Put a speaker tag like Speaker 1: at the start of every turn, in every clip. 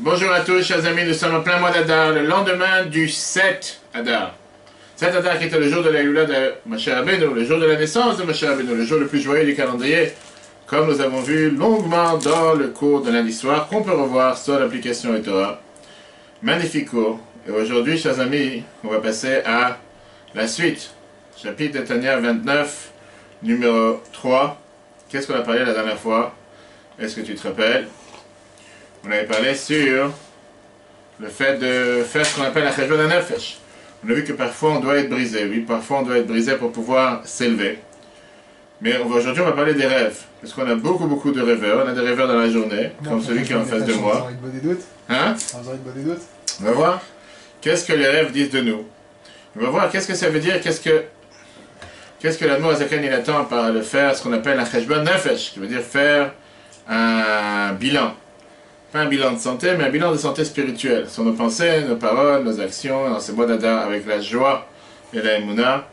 Speaker 1: Bonjour à tous, chers amis, nous sommes en plein mois d'Adar, le lendemain du 7 Adar. 7 Adar qui était le jour de la Lula de Moshe Rabbeinu, le jour de la naissance de Moshe Rabbeinu, le jour le plus joyeux du calendrier, comme nous avons vu longuement dans le cours de lundi soir, qu'on peut revoir sur l'application Torah. Magnifique cours. Et aujourd'hui, chers amis, on va passer à la suite. Chapitre de Tania 29, numéro 3. Qu'est-ce qu'on a parlé la dernière fois? Est-ce que tu te rappelles? On avait parlé sur le fait de faire ce qu'on appelle la cheshbon hanefesh. On a vu que parfois on doit être brisé. Oui, parfois on doit être brisé pour pouvoir s'élever. Mais aujourd'hui on va parler des rêves. Parce qu'on a beaucoup de rêveurs. On a des rêveurs dans la journée, comme celui qui est en face de moi. Hein? On va voir qu'est-ce que les rêves disent de nous. On va voir qu'est-ce que ça veut dire, qu'est-ce que l'Admor Azaken il attend par le faire, ce qu'on appelle la cheshbon hanefesh, qui veut dire faire un bilan. Pas un bilan de santé, mais un bilan de santé spirituelle. Sur nos pensées, nos paroles, nos actions, dans ces mois d'Adar, avec la joie et la émouna.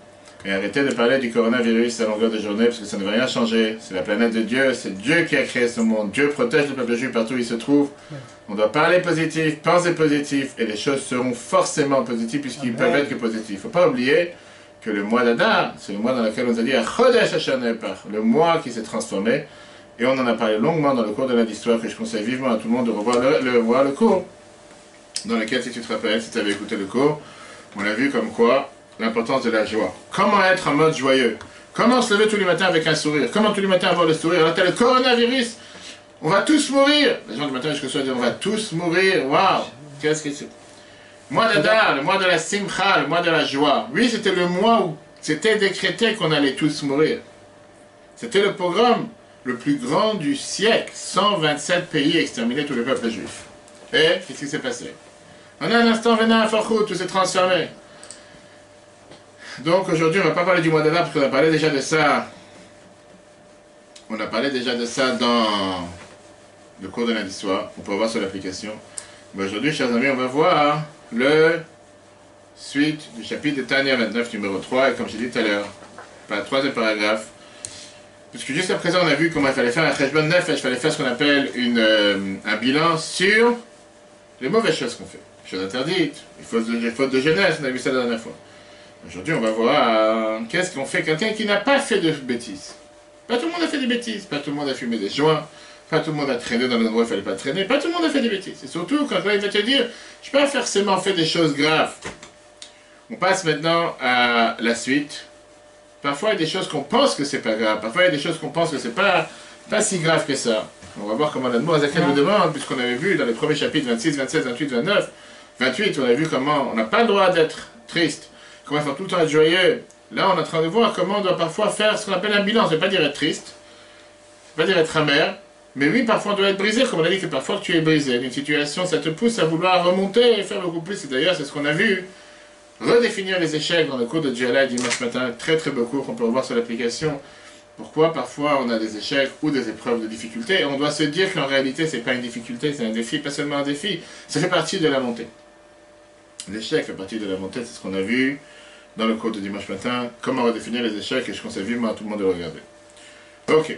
Speaker 1: Et arrêtez de parler du coronavirus à longueur de journée, parce que ça ne va rien changer. C'est la planète de Dieu, c'est Dieu qui a créé ce monde. Dieu protège le peuple juif partout où il se trouve. On doit parler positif, penser positif, et les choses seront forcément positives, puisqu'ils peuvent être que positifs. Il ne faut pas oublier que le mois d'Adar, c'est le mois dans lequel on a dit « Chodesh Hashanah Epach », le mois qui s'est transformé. Et on en a parlé longuement dans le cours de lundi soir, que je conseille vivement à tout le monde de revoir le cours, dans lequel, si tu te rappelles, si tu avais écouté le cours, on a vu comme quoi l'importance de la joie. Comment être en mode joyeux? Comment se lever tous les matins avec un sourire? Comment tous les matins avoir le sourire? Alors, tu as le coronavirus, on va tous mourir. Les gens du matin jusqu'au soir disent on va tous mourir. Waouh! Qu'est-ce que c'est? Mois d'Adar, le mois de la Simcha, le mois de la joie. Oui, c'était le mois où c'était décrété qu'on allait tous mourir. C'était le programme le plus grand du siècle. 127 pays exterminés tous les peuples juifs. Et qu'est-ce qui s'est passé? En un instant, Vena Farchou, tout s'est transformé. Donc aujourd'hui, on ne va pas parler du mois d'Adar parce qu'on a parlé déjà de ça. On a parlé déjà de ça dans le cours de lundi soir. On peut voir sur l'application. Mais aujourd'hui, chers amis, on va voir le suite du chapitre de Tania 29, numéro 3. Et comme j'ai dit tout à l'heure, le troisième paragraphe. Parce que jusqu'à présent, on a vu comment il fallait faire un cheshbon nefesh, il fallait faire ce qu'on appelle un bilan sur les mauvaises choses qu'on fait. Les choses interdites, les fautes de jeunesse, on a vu ça la dernière fois. Aujourd'hui, on va voir qu'est-ce qu'on fait quelqu'un qui n'a pas fait de bêtises. Pas tout le monde a fait des bêtises, pas tout le monde a fumé des joints, pas tout le monde a traîné dans l'endroit où il ne fallait pas traîner, pas tout le monde a fait des bêtises. Et surtout, quand là, il va te dire, je n'ai pas forcément fait des choses graves. On passe maintenant à la suite. Parfois, il y a des choses qu'on pense que c'est pas grave. Parfois, il y a des choses qu'on pense que c'est pas si grave que ça. On va voir comment l'Admor Azaken nous demande, puisqu'on avait vu dans les premiers chapitres 26, 27, 28, 29, 28, on a vu comment on n'a pas le droit d'être triste, comment il faut tout le temps être joyeux. Là, on est en train de voir comment on doit parfois faire ce qu'on appelle un bilan. Ça ne veut pas dire être triste, ça ne veut pas dire être amer, mais oui, parfois on doit être brisé, comme on a dit que parfois tu es brisé. Une situation, ça te pousse à vouloir remonter et faire beaucoup plus. Et d'ailleurs, c'est ce qu'on a vu. Redéfinir les échecs dans le cours de Djala dimanche matin, très beau cours qu'on peut revoir sur l'application. Pourquoi parfois on a des échecs ou des épreuves de difficulté, et on doit se dire qu'en réalité c'est pas une difficulté, c'est un défi, pas seulement un défi, ça fait partie de la montée. L'échec fait partie de la montée, c'est ce qu'on a vu dans le cours de dimanche matin, comment redéfinir les échecs, et je conseille vivement à tout le monde de regarder. Ok,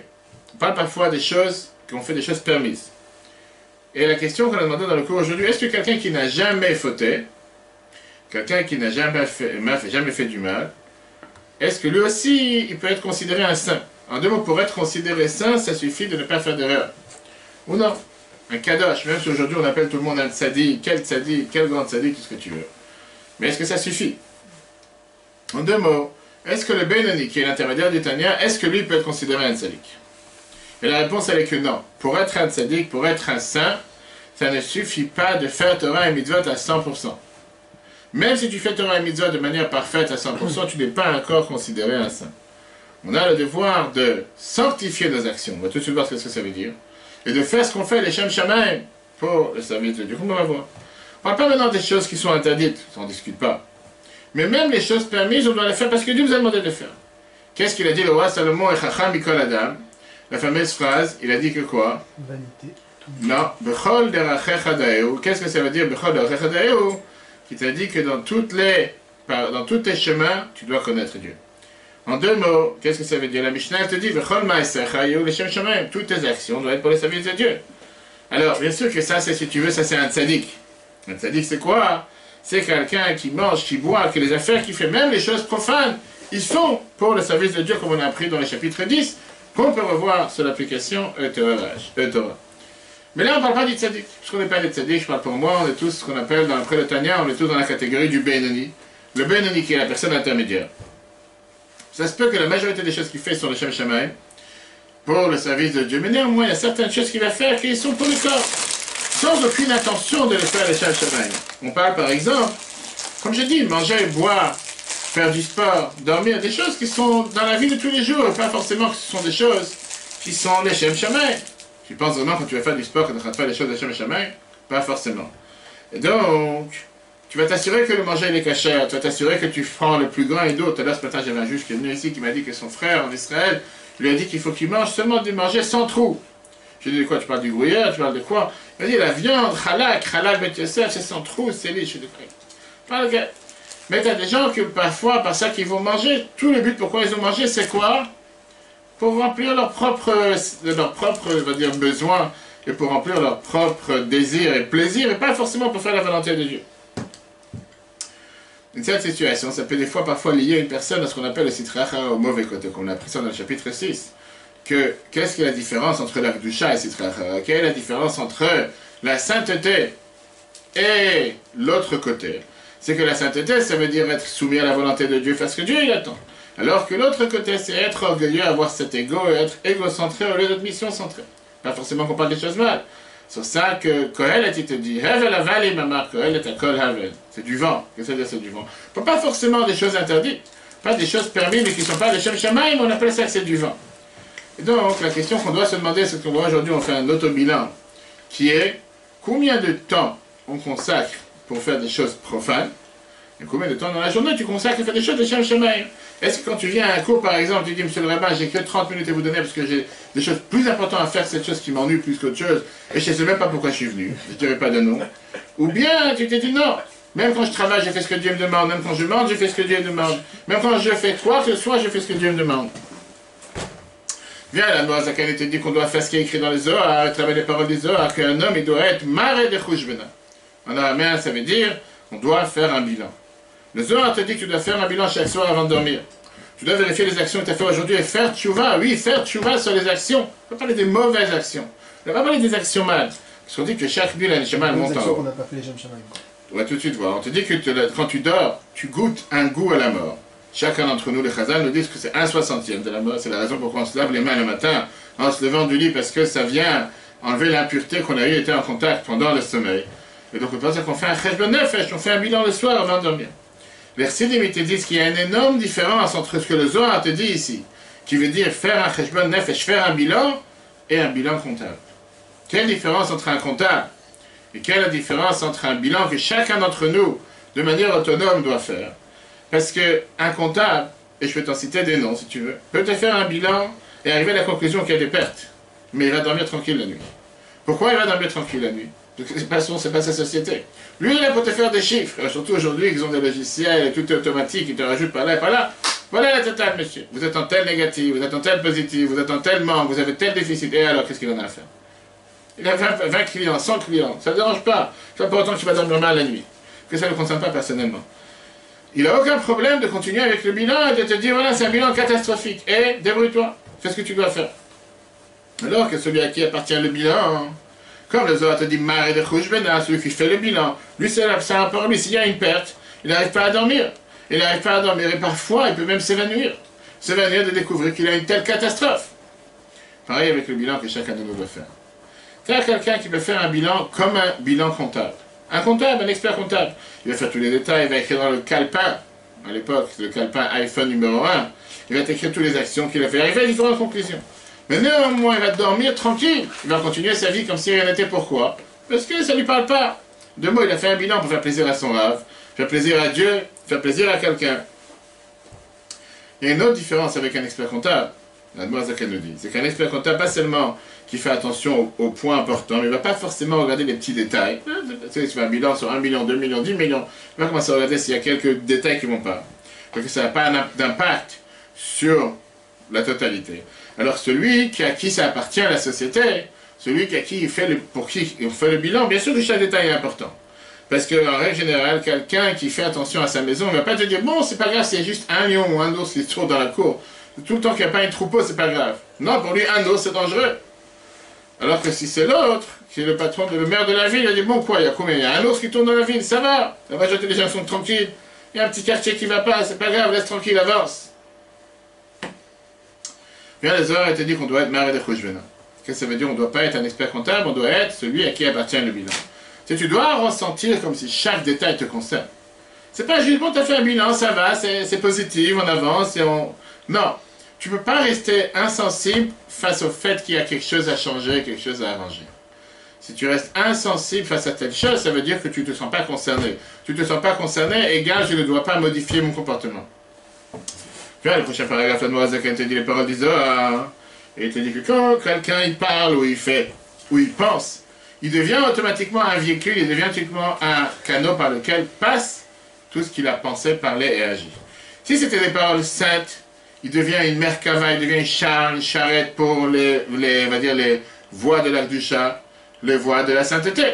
Speaker 1: on parle parfois des choses, qu'on fait des choses permises. Et la question qu'on a demandé dans le cours aujourd'hui, est-ce que quelqu'un qui n'a jamais fauté, quelqu'un qui n'a jamais fait du mal, est-ce que lui aussi, il peut être considéré un saint? En deux mots, pour être considéré saint, ça suffit de ne pas faire d'erreur. Ou non? Un kadosh, même si aujourd'hui on appelle tout le monde un tzaddik, quel grand tzaddik, tout ce que tu veux. Mais est-ce que ça suffit? En deux mots, est-ce que le Benoni, qui est l'intermédiaire du Tania, est-ce que lui peut être considéré un tzaddik? Et la réponse, elle est que non. Pour être un tzaddik, pour être un saint, ça ne suffit pas de faire Torah et mitzvot à 100%. Même si tu fais Torah et mitzvot de manière parfaite à 100%, tu n'es pas encore considéré un saint. On a le devoir de sanctifier nos actions. On va tout de suite voir ce que ça veut dire. Et de faire ce qu'on fait, les Shem Shamaim, pour le service de Dieu. Comme on va voir. On ne parle pas maintenant des choses qui sont interdites, ça on ne discute pas. Mais même les choses permises, on doit les faire parce que Dieu nous a demandé de les faire. Qu'est-ce qu'il a dit le roi Salomon et Chacham Mikol Adam? La fameuse phrase, il a dit que quoi?
Speaker 2: Vanité.
Speaker 1: Non. Bechol derachecha daeu. Qu'est-ce que ça veut dire Bechol derachecha daeu? Qui t'a dit que dans tous tes chemins, tu dois connaître Dieu. En deux mots, qu'est-ce que ça veut dire? La Mishnah te dit, toutes tes actions doivent être pour le service de Dieu. Alors, bien sûr que ça, c'est, si tu veux, ça c'est un tzaddik. Un tzaddik, c'est quoi? C'est quelqu'un qui mange, qui boit, que les affaires qu'il fait, même les choses profanes, ils sont pour le service de Dieu, comme on a appris dans le chapitre 10, qu'on peut revoir sur l'application Torah. Mais là, on ne parle pas du tzaddik. Parce qu'on n'est pas des tzaddik, je parle pour moi, on est tous ce qu'on appelle, dans le Tanya, on est tous dans la catégorie du Benoni. Le Benoni qui est la personne intermédiaire. Ça se peut que la majorité des choses qu'il fait sont les Shem Shamaim, pour le service de Dieu. Mais néanmoins, il y a certaines choses qu'il va faire qui sont pour le corps, sans aucune intention de les faire les Shem Shamaim. On parle par exemple, comme je dis, manger, boire, faire du sport, dormir, des choses qui sont dans la vie de tous les jours, pas forcément que ce sont des choses qui sont les Shem Shamaim. Tu penses vraiment quand tu vas faire du sport que tu ne faire les choses des Shem Shamaim? Pas forcément. Et donc, tu vas t'assurer que le manger il est cachère, tu vas t'assurer que tu prends le plus grand et d'eau. Tout à l'heure, ce matin, j'avais un juge qui est venu ici qui m'a dit que son frère en Israël lui a dit qu'il faut qu'il mange seulement du manger sans trou. Je lui ai dit quoi? Tu parles du gruyère, tu parles de quoi? Il m'a dit la viande, halak, bet yosef, c'est sans trou, c'est lit. Je lui ai dit, mais tu as des gens qui parfois, par ça qu'ils vont manger, tout le but pourquoi ils ont mangé, c'est quoi? Pour remplir leurs propres, on va dire, besoins et pour remplir leurs propres désirs et plaisirs et pas forcément pour faire la volonté de Dieu. Une telle situation, ça peut des fois parfois lier une personne à ce qu'on appelle le sitracha au mauvais côté, comme on a appris ça dans le chapitre 6. Qu'est-ce qu'il y a la différence entre la kedusha et le sitracha? Quelle est la différence entre la sainteté et l'autre côté? C'est que la sainteté, ça veut dire être soumis à la volonté de Dieu, faire ce que Dieu il attend. Alors que l'autre côté, c'est être orgueilleux, avoir cet ego et être égocentré au lieu d'être mission-centré. Pas forcément qu'on parle des choses mal. C'est ça que Kohelet, il te dit, Hevel avali mamar Kohelet akol havel. C'est du vent. Qu'est-ce que c'est du vent? Pas forcément des choses interdites, pas des choses permises, mais qui ne sont pas des Shem Shamaim, on appelle ça que c'est du vent. Et donc, la question qu'on doit se demander, c'est qu'on doit aujourd'hui, on fait un autobilan, qui est combien de temps on consacre pour faire des choses profanes, et combien de temps dans la journée tu consacres à faire des choses de Shem Shamaim. Est-ce que quand tu viens à un cours, par exemple, tu dis, monsieur le rabbin, j'ai que 30 minutes à vous donner parce que j'ai des choses plus importantes à faire, cette chose qui m'ennuie plus qu'autre chose, et je ne sais même pas pourquoi je suis venu, je ne dirai pas de nom. Ou bien tu t'es dit non, même quand je travaille, je fais ce que Dieu me demande, même quand je mange, je fais ce que Dieu me demande, même quand je fais quoi que ce soit, je fais ce que Dieu me demande. Viens, la Noazakan te dit qu'on doit faire ce qui est écrit dans les Zohar, à travers les paroles des Zohar, qu'un homme, il doit être maré de chouchbena. En araméen, ça veut dire qu'on doit faire un bilan. Le Zohar te dit que tu dois faire un bilan chaque soir avant de dormir. Tu dois vérifier les actions que tu as fait aujourd'hui et faire tchouva. Oui, faire tchouva sur les actions. On ne va pas parler des mauvaises actions. On ne va pas parler des actions mal. Parce qu'on dit que chaque nuit, la neshama monte en haut.
Speaker 2: On n'a pas fait les Shem Shamaim.
Speaker 1: On va tout de suite voir. On te dit que quand tu dors, tu goûtes un goût à la mort. Chacun d'entre nous, les Chazal, nous disent que c'est 1/60e de la mort. C'est la raison pourquoi on se lave les mains le matin en se levant du lit, parce que ça vient enlever l'impureté qu'on a eu été en contact pendant le sommeil. Et donc, c'est pour ça qu'on fait un cheshbon nefesh, on fait un bilan le soir avant de dormir. Les Chassidim te disent qu'il y a une énorme différence entre ce que le Zohar te dit ici, qui veut dire faire un cheshbon nefesh, faire un bilan, et un bilan comptable. Quelle différence entre un comptable et quelle est la différence entre un bilan que chacun d'entre nous, de manière autonome, doit faire? Parce qu'un comptable, et je peux t'en citer des noms si tu veux, peut te faire un bilan et arriver à la conclusion qu'il y a des pertes, mais il va dormir tranquille la nuit. Pourquoi il va dormir tranquille la nuit? Parce que c'est pas sa société. Lui, il est pour te faire des chiffres, surtout aujourd'hui, ils ont des logiciels et tout est automatique, ils te rajoutent par là et par là. Voilà la totale, monsieur. Vous êtes en tel négatif, vous êtes en tel positif, vous êtes en tel manque, vous avez tel déficit. Et alors, qu'est-ce qu'il en a à faire? Il a 20 clients, 100 clients, ça ne dérange pas. C'est pas autant que tu vas dormir mal la nuit, que ça ne le concerne pas personnellement. Il n'a aucun problème de continuer avec le bilan et de te dire, voilà, c'est un bilan catastrophique. Et débrouille-toi, fais ce que tu dois faire. Alors que celui à qui appartient le bilan, comme le Zohar te dit, Maré de Chouchbena, celui qui fait le bilan, lui, c'est un problème. S'il y a une perte, il n'arrive pas à dormir. Il n'arrive pas à dormir et parfois, il peut même s'évanouir. S'évanouir de découvrir qu'il a une telle catastrophe. Pareil avec le bilan que chacun de nous doit faire. Tu as quelqu'un qui peut faire un bilan comme un bilan comptable. Un comptable, un expert comptable. Il va faire tous les détails, il va écrire dans le calepin, à l'époque, le calepin iPhone numéro 1, il va t'écrire toutes les actions qu'il a fait, arriver à différentes conclusions. Mais néanmoins, il va dormir tranquille, il va continuer sa vie comme si rien n'était. Pourquoi? Parce que ça ne lui parle pas. De mots, il a fait un bilan pour faire plaisir à son rave, faire plaisir à Dieu, faire plaisir à quelqu'un. Il y a une autre différence avec un expert comptable, la Noazakan nous dit, c'est qu'un expert comptable, pas seulement qui fait attention aux points importants, mais il ne va pas forcément regarder les petits détails. Tu sais, tu fais un bilan sur 1 million, 2 millions, 10 millions, il va commencer à regarder s'il y a quelques détails qui ne vont pas. Parce que ça n'a pas d'impact sur la totalité. Alors celui à qui ça appartient à la société, celui à qui pour qui il fait le bilan, bien sûr que chaque détail est important. Parce qu'en règle générale, quelqu'un qui fait attention à sa maison ne va pas te dire, bon, c'est pas grave, c'est juste un lion ou un ours qui se trouve dans la cour. Tout le temps qu'il n'y a pas un troupeau, c'est pas grave. Non, pour lui, un ours, c'est dangereux. Alors que si c'est l'autre, qui est le patron, le maire de la ville, il a dit, bon, quoi, il y a combien? Il y a un ours qui tourne dans la ville, ça va. La majorité des gens sont tranquilles. Il y a un petit quartier qui va pas, c'est pas grave, laisse tranquille, avance. Bien, les heures, il te dit qu'on doit être maré de Khouchbena. Qu'est-ce que ça veut dire? On ne doit pas être un expert comptable, on doit être celui à qui appartient le bilan. Tu dois ressentir comme si chaque détail te concerne. C'est pas juste, bon, tu as fait un bilan, ça va, c'est positif, on avance et on... Non, tu ne peux pas rester insensible face au fait qu'il y a quelque chose à changer, quelque chose à arranger. Si tu restes insensible face à telle chose, ça veut dire que tu ne te sens pas concerné. Tu ne te sens pas concerné, égal, je ne dois pas modifier mon comportement. Puis le prochain paragraphe, Admorazaken te dit les paroles d'Isoar. Et il te dit que quand quelqu'un il parle ou il fait, ou il pense, il devient automatiquement un véhicule, il devient automatiquement un canot par lequel passe tout ce qu'il a pensé, parlé et agi. Si c'était des paroles saintes, il devient une merkava, il devient une charrette pour on va dire les voies de l'Akdusha, les voies de la sainteté.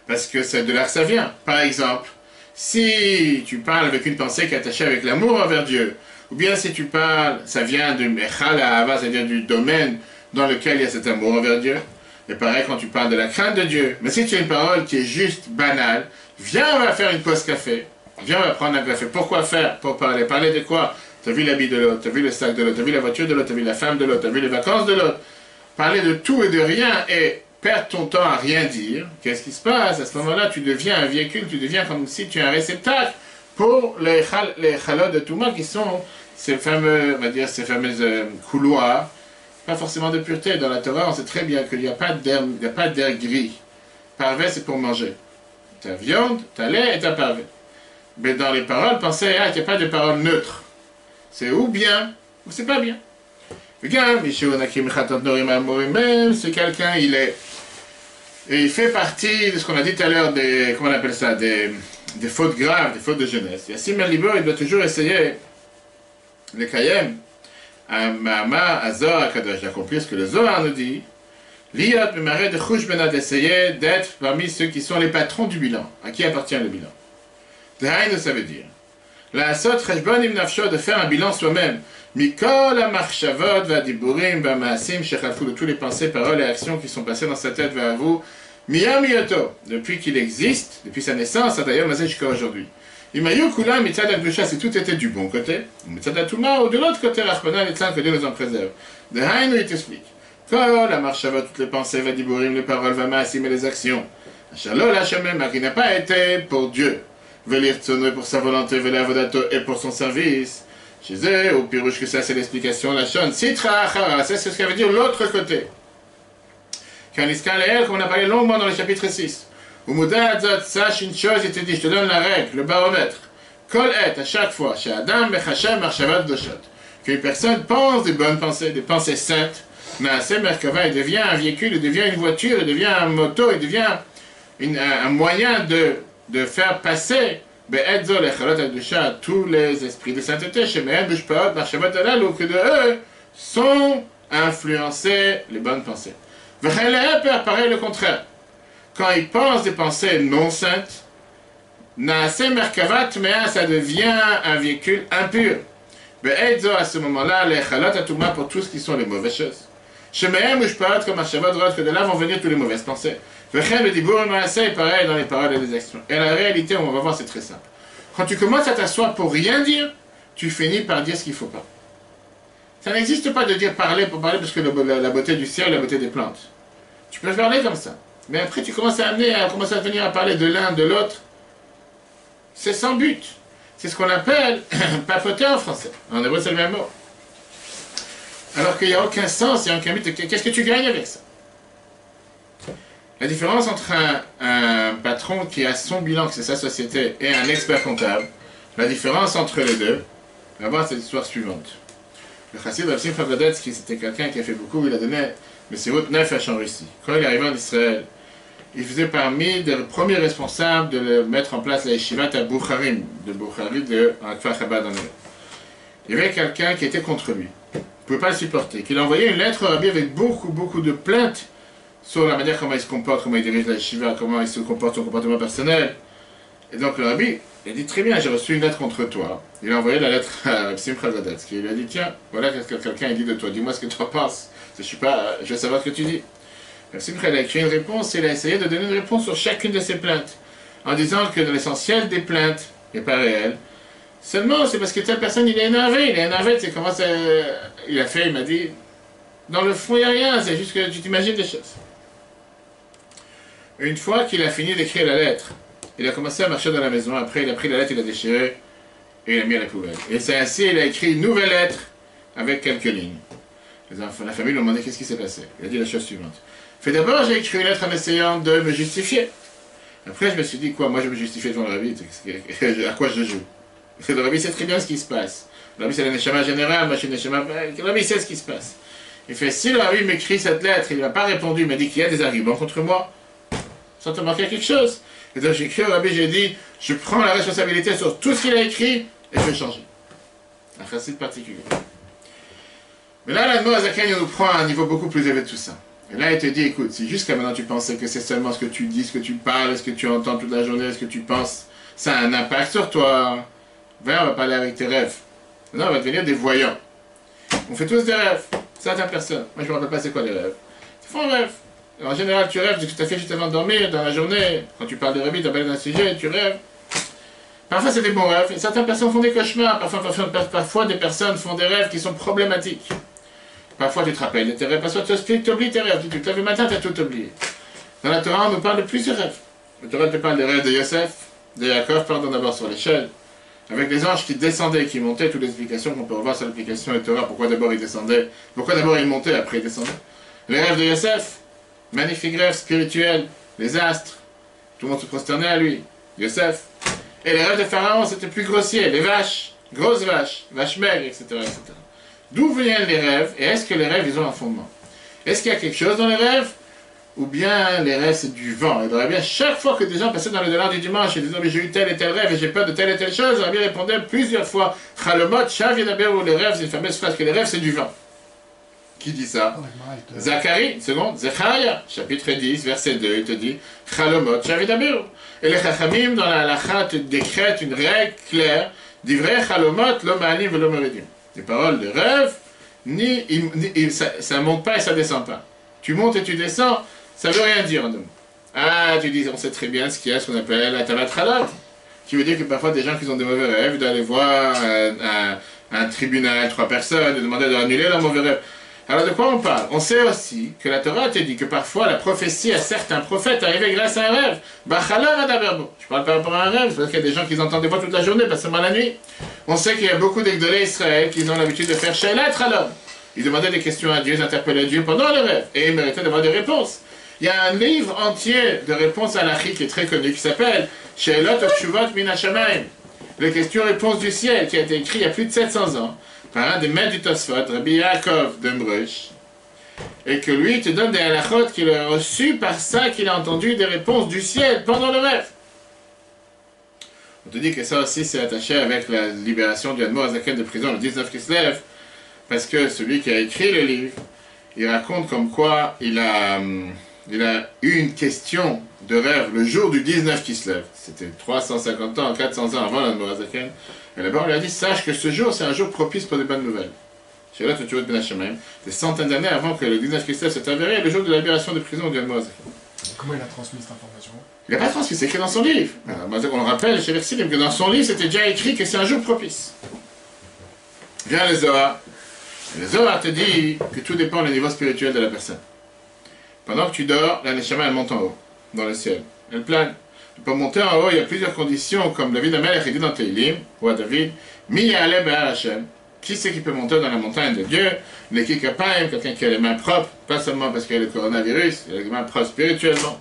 Speaker 1: Parce que c'est de là que ça vient. Par exemple, si tu parles avec une pensée qui est attachée avec l'amour envers Dieu, ou bien si tu parles, ça vient du Mechal Ahava, c'est-à-dire du domaine dans lequel il y a cet amour envers Dieu. Et pareil quand tu parles de la crainte de Dieu. Mais si tu as une parole qui est juste banale, viens, on va faire une pause café. Viens, on va prendre un café. Pourquoi faire? Pour parler. Parler de quoi? Tu as vu l'habit de l'autre, tu as vu le sac de l'autre, tu as vu la voiture de l'autre, tu as vu la femme de l'autre, tu as vu les vacances de l'autre. Parler de tout et de rien et perdre ton temps à rien dire. Qu'est-ce qui se passe? À ce moment-là, tu deviens un véhicule, tu deviens comme si tu es un réceptacle pour les chalot de Touma qui sont ces fameux, on va dire, ces fameuses couloirs, pas forcément de pureté. Dans la Torah, on sait très bien qu'il n'y a pas d'air gris. Parvé, c'est pour manger. Tu as viande, tu as lait et tu as parvé. Mais dans les paroles, pensez qu'il n'y a pas de paroles neutres. C'est ou bien, ou c'est pas bien. Regarde, même si quelqu'un, il fait partie de ce qu'on a dit tout à l'heure, des, comment on appelle ça, des fautes graves, des fautes de jeunesse. Et Simon Libor, il doit toujours essayer le Kayem, Mahama, Azor, Akadosh, d'accomplir ce que le Zohar nous dit. L'Iyot, Memare de Khouchbena, d'essayer d'être parmi ceux qui sont les patrons du bilan. À qui appartient le bilan? Dehaïn, ça veut dire. La Sot, Cheshbon, Imnafsho, de faire un bilan soi-même. Mikol, Amarchavot, Vadiburim, Vamaasim, Shechafou, de tous les pensées, paroles et actions qui sont passées dans sa tête vers vous. Miyamiyoto, depuis qu'il existe, depuis sa naissance, d'ailleurs, Mazé jusqu'à aujourd'hui. Imayu Kula, Mitzad Akdusha, si tout était du bon côté, Mitzad Atuma, ou de l'autre côté, Rachmana, les que Dieu nous en préserve. De Haïnou, il t'explique. Kol, Amarchavot, toutes les pensées, Vadiburim, les paroles, Vamaasim et les actions. Shalol, Hachamem, qui n'a pas été pour Dieu. Velir Tsono pour sa volonté, Velir Vodato et pour son service. Chez eux, au pirouche que ça, c'est l'explication, la chonne. Sitra Achara, c'est ce que veut dire l'autre côté. Kaniska Leel, comme on a parlé longuement dans le chapitre 6. Umuda Zot, sache une chose, il te dit, je te donne la règle, le baromètre. Kol et, à chaque fois, chez Adam, Mechachem, Marchavat, Doshot. Qu'une personne pense des bonnes pensées, des pensées saintes. Naaseh Merkava, il devient un véhicule, il devient une voiture, il devient un moto, il devient un moyen de faire passer tous les esprits de sainteté, que de eux sont influencés les bonnes pensées. Pareil le contraire. Quand ils pensent des pensées non saintes, ça devient un véhicule impur. À ce moment-là, pour tout ce qui sont les mauvaises choses. Que de là vont venir toutes les mauvaises pensées. Pareil dans les paroles et les actions. Et la réalité, on va voir, c'est très simple. Quand tu commences à t'asseoir pour rien dire, tu finis par dire ce qu'il ne faut pas. Ça n'existe pas de dire parler pour parler parce que la beauté du ciel, la beauté des plantes. Tu peux parler comme ça. Mais après, tu commences à venir à parler de l'un, de l'autre. C'est sans but. C'est ce qu'on appelle papoter en français. En hébreu, c'est le même mot. Alors qu'il n'y a aucun sens, il n'y a aucun but. Qu'est-ce que tu gagnes avec ça? La différence entre un patron qui a son bilan, que c'est sa société, et un expert comptable, la différence entre les deux, on va voir cette histoire suivante. Le chassid Rav Simcha Grodetsky, c'était quelqu'un qui a fait beaucoup, il a donné le Sirut Nefesh en Russie. Quand il est arrivé en Israël, il faisait parmi des premiers responsables de mettre en place la yeshivat à Boucharim, de Boukhari de Kfar Chabad en Europe. Il y avait quelqu'un qui était contre lui. pouvait pas le supporter, qu'il a envoyé une lettre au Rabbi avec beaucoup de plaintes sur la manière comment il se comporte, comment il dirige la yeshiva, comment il se comporte, son comportement personnel. Et donc le Rabbi, il a dit très bien, j'ai reçu une lettre contre toi. Il a envoyé la lettre à Simcha Zadetsky. Il lui a dit, tiens, voilà ce que quelqu'un a dit de toi, dis-moi ce que tu en penses. Je veux savoir ce que tu dis. Simcha a écrit une réponse et il a essayé de donner une réponse sur chacune de ses plaintes, en disant que dans l'essentiel des plaintes n'est pas réel. Seulement, c'est parce que telle personne, il est énervé, c'est comment ça... Il a fait, il m'a dit, dans le fond, il n'y a rien, c'est juste que tu t'imagines des choses. Une fois qu'il a fini d'écrire la lettre, il a commencé à marcher dans la maison, après il a pris la lettre, il l'a déchirée, et il l'a mis à la poubelle. Et c'est ainsi, il a écrit une nouvelle lettre, avec quelques lignes. La famille lui a demandé qu'est-ce qui s'est passé. Il a dit la chose suivante. Fait d'abord, j'ai écrit une lettre en essayant de me justifier. Après, je me suis dit, quoi, moi je me justifie devant le Rabbi, à quoi je joue? Le Rabbi sait très bien ce qui se passe. Le Rabbi c'est le Neshama général, moi je suis le Neshama... Le Rabbi sait ce qui se passe. Il fait, si le Rabbi m'écrit cette lettre, il ne m'a pas répondu, il m'a dit qu'il y a des arguments contre moi, ça te manquait quelque chose. Et donc j'ai écrit au Rabbi, j'ai dit, je prends la responsabilité sur tout ce qu'il a écrit, et je vais changer. Un principe particulier. Mais là, l'Admor Azaken, il nous prend à un niveau beaucoup plus élevé de tout ça. Et là, il te dit, écoute, si jusqu'à maintenant tu pensais que c'est seulement ce que tu dis, ce que tu parles, ce que tu entends toute la journée, ce que tu penses, ça a un impact sur toi. Viens, on va parler avec tes rêves. Maintenant, on va devenir des voyants. On fait tous des rêves. Certaines personnes. Moi, je ne me rappelle pas c'est quoi les rêves. Tu fais un rêve. En général, tu rêves de ce que tu as fait juste avant de dormir, dans la journée. Quand tu parles de rêve, tu as parlé d'un sujet, tu rêves. Parfois, c'est des bons rêves. Et certaines personnes font des cauchemars. Parfois, des personnes font des rêves qui sont problématiques. Parfois, tu te rappelles de tes rêves. Parfois, tu oublies tes rêves. Tu te lèves le matin, tu as tout oublié. Dans la Torah, on nous parle de plusieurs rêves. La Torah te parle des rêves de Yosef, de Yaakov, pardon d'abord sur l'échelle. Avec les anges qui descendaient et qui montaient, toutes les explications qu'on peut revoir sur l'application de Torah, pourquoi d'abord ils descendaient, pourquoi d'abord ils montaient, après ils descendaient. Les rêves de Yosef, magnifiques rêves spirituels, les astres, tout le monde se prosternait à lui, Yosef. Et les rêves de Pharaon, c'était plus grossier, les vaches, grosses vaches maigres, etc. etc. D'où viennent les rêves, et est-ce que les rêves, ils ont un fondement? Est-ce qu'il y a quelque chose dans les rêves? Ou bien les rêves c'est du vent. Et dans la bien, chaque fois que des gens passaient dans le dollar du dimanche et disaient mais j'ai eu tel et tel rêve et j'ai peur de telle et telle chose, Rabbi répondait plusieurs fois Chalomot, Shavidaber ou les rêves, c'est une fameuse phrase que les rêves c'est du vent. Qui dit ça? Zacharie, seconde, Zecharia, chapitre 10, verset 2, il te dit Chalomot, Shavidaber. Et les Chachamim dans la halakha te décrètent une règle claire d'ivrei Chalomot, l'homanim et l'homeridim. Les paroles de rêve, ça ne monte pas et ça ne descend pas. Tu montes et tu descends, ça ne veut rien dire en nous. Ah, tu dis, on sait très bien ce qu'il y a, ce qu'on appelle la tabat halal, qui veut dire que parfois des gens qui ont des mauvais rêves doivent aller voir un tribunal, 3 personnes, et demander d'annuler leur mauvais rêve. Alors de quoi on parle? On sait aussi que la Torah te dit que parfois la prophétie à certains prophètes arrivait grâce à un rêve. Je parle par rapport à un rêve, parce qu'il y a des gens qui entendent des voix toute la journée, pas seulement la nuit. On sait qu'il y a beaucoup d'Egdolé Israël qui ont l'habitude de faire Shelat Halom. Ils demandaient des questions à Dieu, ils interpellaient Dieu pendant le rêve, et ils méritaient d'avoir des réponses. Il y a un livre entier de réponses à l'Achik qui est très connu, qui s'appelle Sheelot Tshuvot Min HaShamayim, les questions-réponses du ciel, qui a été écrit il y a plus de 700 ans, par un des maîtres du Tosfot, Rabbi Yaakov d'Embruch, et que lui te donne des halachot qu'il a reçues par ça qu'il a entendu des réponses du ciel pendant le rêve. On te dit que ça aussi c'est attaché avec la libération du Admor Azaken de prison le 19 Kislev, parce que celui qui a écrit le livre, il raconte comme quoi il a eu une question de rêve le jour du 19 Kislev. C'était 350 ans, 400 ans avant l'Admor Azaken. Et là-bas on lui a dit, sache que ce jour c'est un jour propice pour des bonnes nouvelles. Chez là, tu des centaines d'années avant que le 19 Kislev s'est avéré, le jour de la libération de prison du Admor Azaken.
Speaker 2: Comment il a transmis cette information?
Speaker 1: Il n'a pas transmis, c'est écrit dans son livre. On le rappelle chez Versilim que dans son livre c'était déjà écrit que c'est un jour propice. Vient le Zohar. Le Zohar te dit que tout dépend du niveau spirituel de la personne. Pendant que tu dors, la Neshama elle monte en haut, dans le ciel. Elle plane. Pour monter en haut, il y a plusieurs conditions, comme David Amelech dit dans Teilim, ou à David, Mi Ya'aleh Be'al Hashem. Qui c'est qui peut monter dans la montagne de Dieu? Les Kikapayim, quelqu'un qui a les mains propres, pas seulement parce qu'il y a le coronavirus, il a les mains propres spirituellement.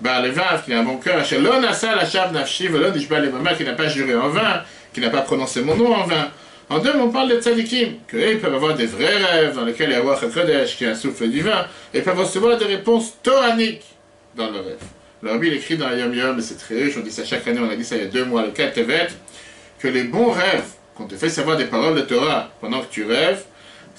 Speaker 1: Ba'al Levav, qui a un bon cœur, Shelon Asa Lashav Nafshi, Velon Ishba Levama, qui n'a pas juré en vain, qui n'a pas prononcé mon nom en vain. En deux, on parle de tzadikim, qu'eux peuvent avoir des vrais rêves dans lesquels il y a Ruach HaKodesh, qui est un souffle divin, et peuvent recevoir des réponses toraniques dans le rêve. Le Rabbi écrit dans Yom Yom, et c'est très riche, on dit ça chaque année, on a dit ça il y a 2 mois, le 4 Tevet, que les bons rêves, qu'on te fait savoir des paroles de Torah pendant que tu rêves,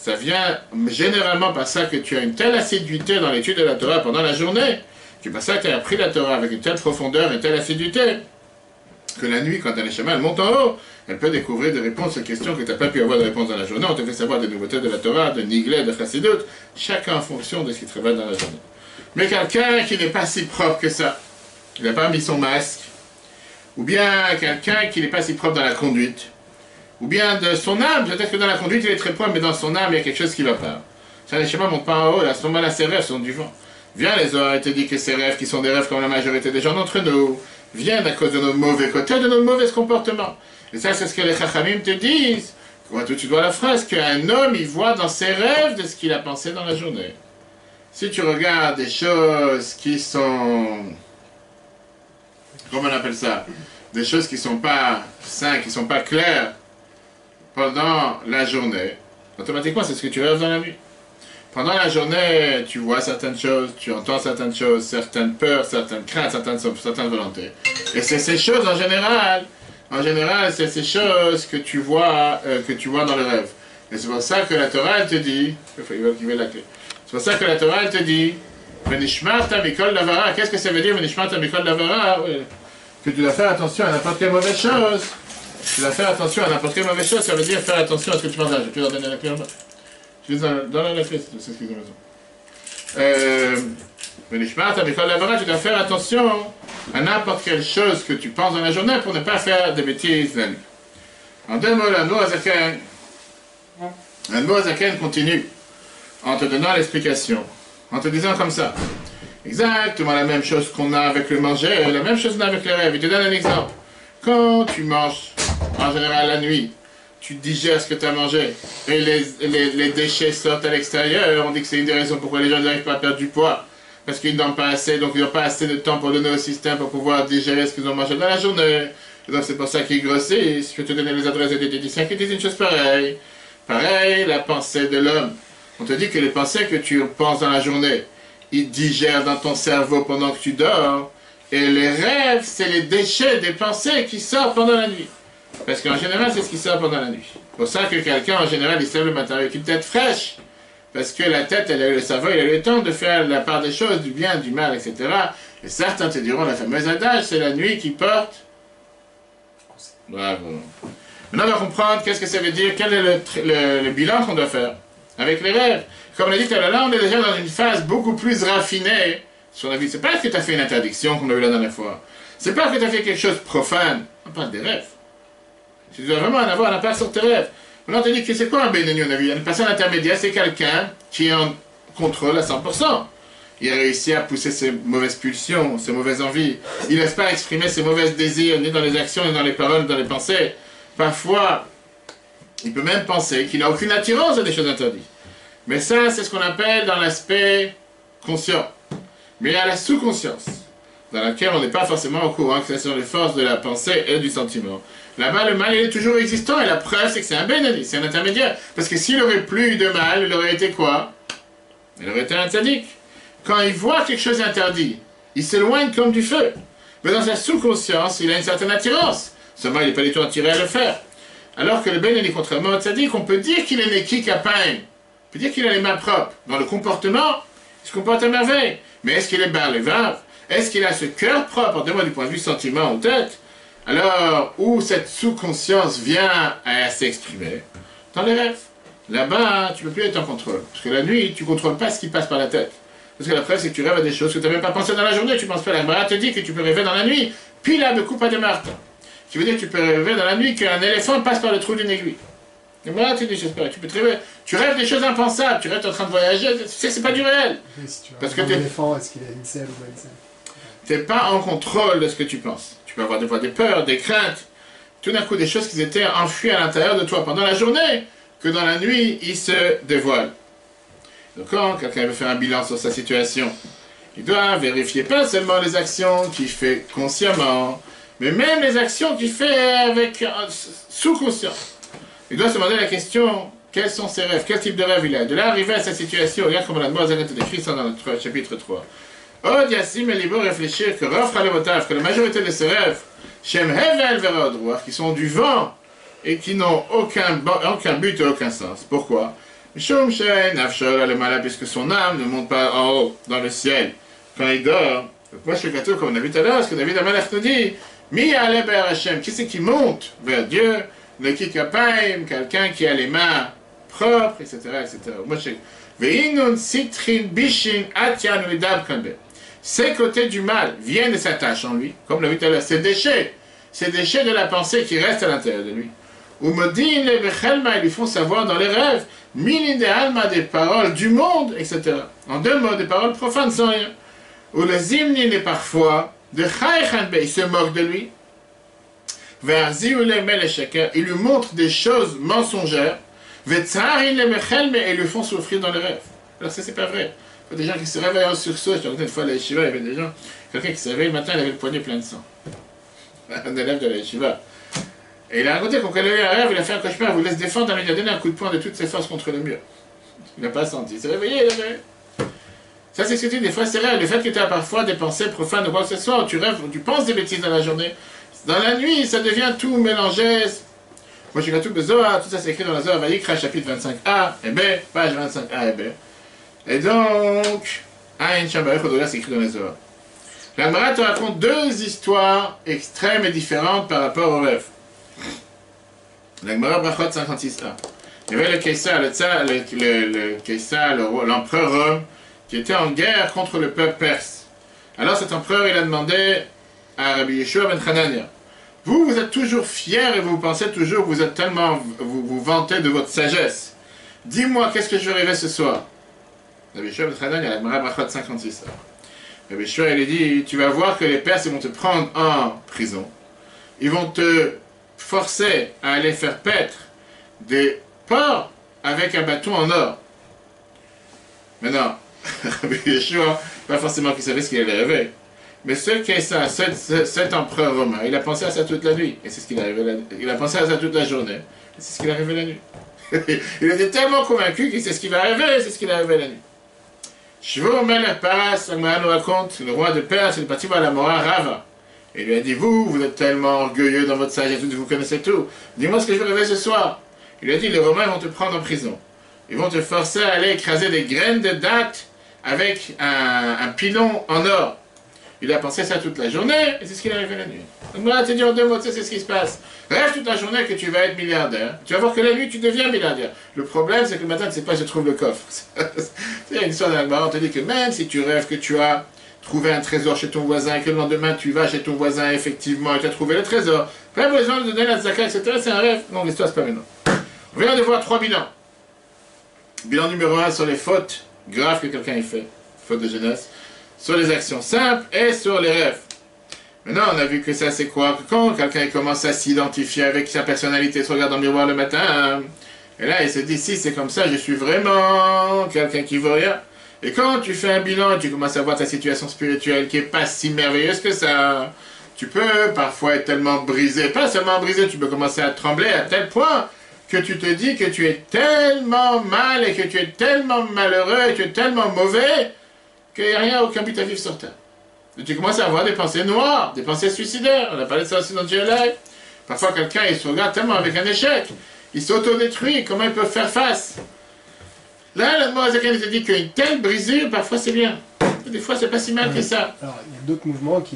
Speaker 1: Ça vient généralement par ça que tu as une telle assiduité dans l'étude de la Torah pendant la journée, que par ça que tu as appris la Torah avec une telle profondeur et une telle assiduité, que la nuit, quand un Neshama monte en haut, elle peut découvrir des réponses aux questions que tu n'as pas pu avoir de réponse dans la journée. On te fait savoir des nouveautés de la Torah, de Niglet, de Chassidut, chacun en fonction de ce qui travaille dans la journée. Mais quelqu'un qui n'est pas si propre que ça, il n'a pas mis son masque, ou bien quelqu'un qui n'est pas si propre dans la conduite, ou bien de son âme, peut-être que dans la conduite il est très propre, mais dans son âme il y a quelque chose qui ne va pas. Ça, les Neshama ne monte pas en haut, à ce moment-là ses rêves sont du vent. Viens les oreilles, il te dit que ces rêves qui sont des rêves comme la majorité des gens d'entre nous, viennent à cause de nos mauvais côtés, de nos mauvais comportements. Et ça, c'est ce que les Chachamim te disent. Tu dois la phrase qu'un homme, il voit dans ses rêves de ce qu'il a pensé dans la journée. Si tu regardes des choses qui sont... Comment on appelle ça? Des choses qui ne sont pas saines, qui ne sont pas claires pendant la journée, automatiquement, c'est ce que tu rêves dans la nuit. Pendant la journée, tu vois certaines choses, tu entends certaines choses, certaines peurs, certaines craintes, certaines volontés. Et c'est ces choses en général, c'est ces choses que tu vois dans le rêve. Et c'est pour ça que la Torah, elle te dit, c'est pour ça que la Torah, elle te dit, Venishmarta mikol davara. Qu'est-ce que ça veut dire, Venishmarta mikol davara? Que tu dois faire attention à n'importe quelle mauvaise chose. Tu dois faire attention à n'importe quelle mauvaise chose, ça veut dire faire attention à ce que tu penses. Je vais te donner la clé en bas. Je suis dans la clé, c'est ce qu'ils ont raison. Tu dois faire attention à n'importe quelle chose que tu penses dans la journée pour ne pas faire des bêtises la nuit. En deux mots, un mot Zaken continue en te donnant l'explication, en te disant comme ça. Exactement la même chose qu'on a avec le manger, la même chose qu'on a avec les rêves. Il te donne un exemple. Quand tu manges, en général la nuit, tu digères ce que tu as mangé et les déchets sortent à l'extérieur. On dit que c'est une des raisons pourquoi les gens n'arrivent pas à perdre du poids. Parce qu'ils n'ont pas assez, donc ils n'ont pas assez de temps pour donner au système pour pouvoir digérer ce qu'ils ont mangé dans la journée. Et donc c'est pour ça qu'ils grossissent. Je vais te donner les adresses des diététiciens qui disent une chose pareille. Pareil, la pensée de l'homme. On te dit que les pensées que tu penses dans la journée, ils digèrent dans ton cerveau pendant que tu dors. Et les rêves, c'est les déchets des pensées qui sortent pendant la nuit. Parce qu'en général, c'est ce qui sort pendant la nuit. C'est pour ça que quelqu'un, en général, il se lève le matin avec une tête fraîche. Parce que la tête, elle a eu le cerveau, il a eu le temps de faire la part des choses, du bien, du mal, etc. Et certains te diront, la fameuse adage, c'est la nuit qui porte. Bravo. Maintenant, on va comprendre qu'est-ce que ça veut dire, quel est le bilan qu'on doit faire avec les rêves. Comme on a dit tout à l'heure, là, on est déjà dans une phase beaucoup plus raffinée sur la vie. C'est pas que tu as fait une interdiction, comme on a vu la dernière fois. C'est pas que tu as fait quelque chose de profane. On parle des rêves. Tu dois vraiment en avoir un impact sur tes rêves. Maintenant, on te dit que c'est quoi un Benoni? On a vu une personne intermédiaire, c'est quelqu'un qui est en contrôle à 100%. Il réussit à pousser ses mauvaises pulsions, ses mauvaises envies. Il ne laisse pas exprimer ses mauvais désirs, ni dans les actions, ni dans les paroles, ni dans les pensées. Parfois, il peut même penser qu'il n'a aucune attirance à des choses interdites. Mais ça, c'est ce qu'on appelle dans l'aspect conscient. Mais il y a la sous-conscience, dans laquelle on n'est pas forcément au courant, que ce sont les forces de la pensée et du sentiment. Là-bas, le mal, il est toujours existant, et la preuve, c'est que c'est un Benoni, c'est un intermédiaire. Parce que s'il n'aurait plus eu de mal, il aurait été quoi? Il aurait été un tzaddik. Quand il voit quelque chose interdit, il s'éloigne comme du feu. Mais dans sa sous-conscience, il a une certaine attirance. Seulement, il n'est pas du tout attiré à le faire. Alors que le Benoni, contrairement au tzaddik, on peut dire qu'il est Neki Kapain. On peut dire qu'il a les mains propres. Dans le comportement, il se comporte à merveille. Mais est-ce qu'il est bar levav? Est-ce qu'il a ce cœur propre, du point de vue sentiment ou tête? Alors, où cette sous-conscience vient à s'exprimer? Dans les rêves. Là-bas, tu ne peux plus être en contrôle. Parce que la nuit, tu ne contrôles pas ce qui passe par la tête. Parce que la preuve, c'est que tu rêves à des choses que tu n'as même pas pensé dans la journée. Tu ne penses pas. La Gemara te dit que tu peux rêver dans la nuit. Puis là, de coupe à des martes. Qui veut dire que tu peux rêver dans la nuit qu'un éléphant passe par le trou d'une aiguille. La Gemara te dit, j'espère. Tu peux te rêver. Tu rêves des choses impensables. Tu rêves en train de voyager. C'est pas du réel.
Speaker 2: Oui, si tu
Speaker 1: parce que
Speaker 2: un éléphant, est-ce qu'il a une selle ou pas une selle?
Speaker 1: Tu n'es pas en contrôle de ce que tu penses. Tu peux avoir des fois des peurs, des craintes. Tout d'un coup, des choses qui étaient enfuies à l'intérieur de toi pendant la journée, que dans la nuit, ils se dévoilent. Donc quand quelqu'un veut faire un bilan sur sa situation, il doit vérifier pas seulement les actions qu'il fait consciemment, mais même les actions qu'il fait avec sous-conscience. Il doit se demander la question, quels sont ses rêves, quel type de rêve il a. De là arriver à sa situation, regarde comment la Moazan te décrit ça dans notre chapitre 3. Oh, Yassim et Libo réfléchir que que la majorité de ses rêves, Shem Hevel Verodroir, qui sont du vent et qui n'ont aucun but et aucun sens. Pourquoi? Puisque son âme ne monte pas en haut, dans le ciel, quand il dort. Moi, je suis gâteau, comme on a vu tout à l'heure, ce que David Amalek nous dit. Mi ale ber Hashem, qui c'est qui monte vers Dieu? Le kikapaim, quelqu'un qui a les mains propres, etc., etc. Veinun sitrin bishin atian udab kanbe. Ces côtés du mal viennent et s'attachent en lui, comme l'a vu tout à l'heure, ces déchets de la pensée qui restent à l'intérieur de lui. Ou modin le bechelma, ils lui font savoir dans les rêves, milin de alma, des paroles du monde, etc. En deux mots, des paroles profanes sans rien. Ou le zimnin est parfois de chaïchanbe, il se moque de lui. Vers zioule melecheka, il lui montre des choses mensongères. Vetsarin le bechelme, et ils lui font souffrir dans les rêves. Alors ça, c'est pas vrai. Il y a des gens qui se réveillent en sursaut. Je te racontais une fois à la yeshiva, il y avait des gens, quelqu'un qui se réveille le matin, il avait le poignet plein de sang. Un élève de la yeshiva. Et il a raconté qu'on avait un rêve, il a fait un cauchemar, il voulait se défendre, il a donné un coup de poing de toutes ses forces contre le mur. Il n'a pas senti. Il s'est réveillé, il avait... Ça, c'est ce que tu dis, des fois, c'est vrai. Le fait que tu as parfois des pensées profanes ou quoi que ce soit, ou tu rêves, ou tu penses des bêtises dans la journée, dans la nuit, ça devient tout mélangé. Moi, je suis tout Zohar, tout ça, c'est écrit dans la Zohar, Vayikra, chapitre 25a et B, page 25a et B. Et donc, Aïn Shambarech Odola, c'est écrit dans la Zohar. La Gemara te raconte deux histoires extrêmes et différentes par rapport au rêve. La Gemara Brachot 56a. Il y avait le Kaysar, l'empereur Rome, qui était en guerre contre le peuple perse. Alors cet empereur, il a demandé à Rabbi Yeshua ben Hanania, vous êtes toujours fier et vous pensez toujours, vous êtes tellement, vous vantez de votre sagesse. Dis-moi, qu'est-ce que je vais rêver ce soir? Rabbi Yeshua ben Hanania, la Gemara Brachot 56a. Rabbi Yeshua, il a dit, tu vas voir que les Perses, ils vont te prendre en prison. Ils vont te forcer à aller faire paître des porcs avec un bâton en or. Maintenant, Rabbi Yeshua, pas forcément qu'il savait ce qu'il allait rêver. Mais ce qu'est ça, cet empereur romain, il a pensé à ça toute la nuit. Et c'est ce qu'il a rêvé il a pensé à ça toute la journée. Et c'est ce qu'il a rêvé la nuit. Il était tellement convaincu qu'il sait ce qu'il va rêver, c'est ce qu'il a rêvé la nuit. Shvur Melech Paras, nous raconte, le roi de Perse, il est parti voir la Mora Rava. Et il lui a dit, vous êtes tellement orgueilleux dans votre sagesse, vous connaissez tout. Dis-moi ce que je vais rêver ce soir. Il lui a dit, les Romains vont te prendre en prison. Ils vont te forcer à aller écraser des graines de dattes avec un pilon en or. Il a pensé ça toute la journée, et c'est ce qu'il a rêvé la nuit. Donc voilà, tu dis en deux mots, c'est ce qui se passe. Rêve toute la journée que tu vas être milliardaire. Tu vas voir que la nuit, tu deviens milliardaire. Le problème, c'est que le matin, tu ne sais pas, je trouve le coffre. Il y a une histoire dans la on te dit que même si tu rêves que tu as trouvé un trésor chez ton voisin, et que le lendemain, tu vas chez ton voisin, effectivement, et tu as trouvé le trésor, pas besoin de donner la zaka, etc., c'est un rêve. Non, l'histoire, c'est pas maintenant. On vient de voir 3 bilans. Bilan numéro 1 sur les fautes graves que quelqu'un ait fait, faute de jeunesse, sur les actions simples et sur les rêves. Maintenant, on a vu que ça, c'est quoi? Quand quelqu'un commence à s'identifier avec sa personnalité, se regarde dans le miroir le matin, et là, il se dit, si c'est comme ça, je suis vraiment quelqu'un qui vaut rien. Et quand tu fais un bilan et tu commences à voir ta situation spirituelle qui n'est pas si merveilleuse que ça, tu peux parfois être tellement brisé, pas seulement brisé, tu peux commencer à trembler à tel point que tu te dis que tu es tellement mal et que tu es tellement malheureux et que tu es tellement mauvais qu'il n'y a rien, aucun but à vivre sur terre. Et tu commences à avoir des pensées noires, des pensées suicidaires. On a parlé de ça aussi dans Dieu Live. Parfois, quelqu'un, il se regarde tellement avec un échec, il s'autodétruit, comment il peut faire face? Là, le mot Azaken te dit qu'une telle brisure, parfois, c'est bien. Des fois, c'est pas si mal que ça.
Speaker 2: Alors, il y a d'autres mouvements qui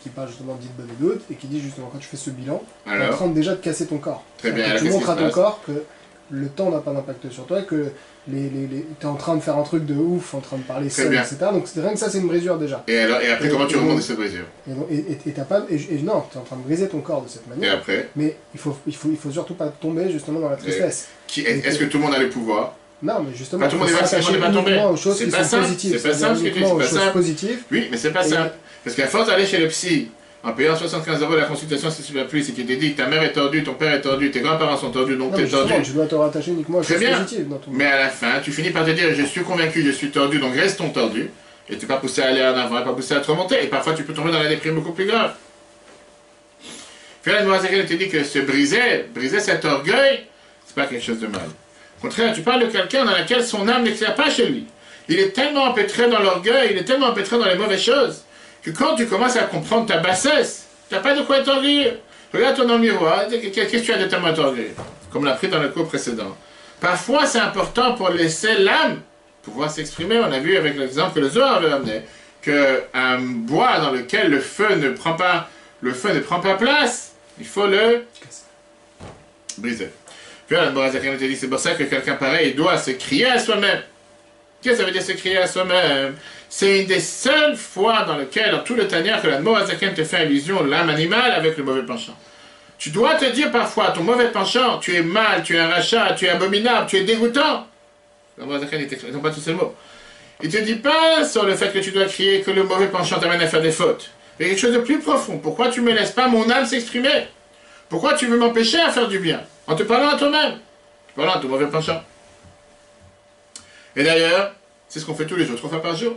Speaker 2: parlent justement d'Id Bonne et d'autres, et qui disent justement, quand tu fais ce bilan, tu es en train déjà de casser ton corps.
Speaker 1: Très bien.
Speaker 2: Tu montres à ton corps que le temps n'a pas d'impact sur toi, que tu es en train de faire un truc de ouf, en train de parler seul, etc. Donc rien que ça, c'est une brisure déjà.
Speaker 1: Et après, comment tu remontes de cette brisure?
Speaker 2: Non, tu es en train de briser ton corps de cette manière.
Speaker 1: Et après?
Speaker 2: Mais il faut surtout pas tomber justement dans la tristesse.
Speaker 1: Est-ce que tout le monde a le pouvoir?
Speaker 2: Non, mais justement,
Speaker 1: tout le monde est vacciné, on n'est pas tombé.
Speaker 2: C'est pas simple, c'est
Speaker 1: pas simple ce que tu dis, c'est pas simple.
Speaker 2: Positives.
Speaker 1: Oui, mais c'est pas simple. Parce qu'à force d'aller chez le psy, en payant 75 € la consultation, si tu ne l'as plus, c'est qu'il te dit que ta mère est tordue, ton père est tordu, tes grands-parents sont tordus, donc tu es tordu.
Speaker 2: Tu dois te rattacher uniquement aux choses positives dans ton monde.
Speaker 1: Mais à la fin, tu finis par te dire, je suis convaincu, je suis tordu, donc restons tordus. Et tu n'es pas poussé à aller en avant, pas poussé à te remonter. Et parfois, tu peux tomber dans la déprime beaucoup plus grave. Finalement, Azakel te dit que se briser cet orgueil, c'est pas quelque chose de mal. Au contraire, tu parles de quelqu'un dans lequel son âme n'éclaire pas chez lui. Il est tellement empêtré dans l'orgueil, il est tellement empêtré dans les mauvaises choses, que quand tu commences à comprendre ta bassesse, tu n'as pas de quoi être orgueilleux. Regarde-toi dans le miroir, qu'est-ce que tu as de tellement être orgueilleux? Comme on l'a pris dans le cours précédent. Parfois, c'est important pour laisser l'âme pouvoir s'exprimer. On a vu avec l'exemple que le Zohar avait amené, qu'un bois dans lequel le feu ne prend pas place, il faut le briser. Puis la Morazakan te dit, c'est pour ça que quelqu'un pareil doit se crier à soi-même. Qu'est-ce que ça veut dire se crier à soi-même? C'est une des seules fois dans lesquelles, dans tout le Tanya, que la Morazakan te fait allusion, l'âme animale avec le mauvais penchant. Tu dois te dire parfois, ton mauvais penchant, tu es mal, tu es un rachat, tu es abominable, tu es dégoûtant. La Morazakan, ils n'ont pas tous ces mots. Il ne te dit pas sur le fait que tu dois crier que le mauvais penchant t'amène à faire des fautes. Il y a quelque chose de plus profond. Pourquoi tu ne me laisses pas mon âme s'exprimer? Pourquoi tu veux m'empêcher à faire du bien? En te parlant à toi-même. Tu parles à ton mauvais penchant. Et d'ailleurs, c'est ce qu'on fait tous les jours, 3 fois par jour.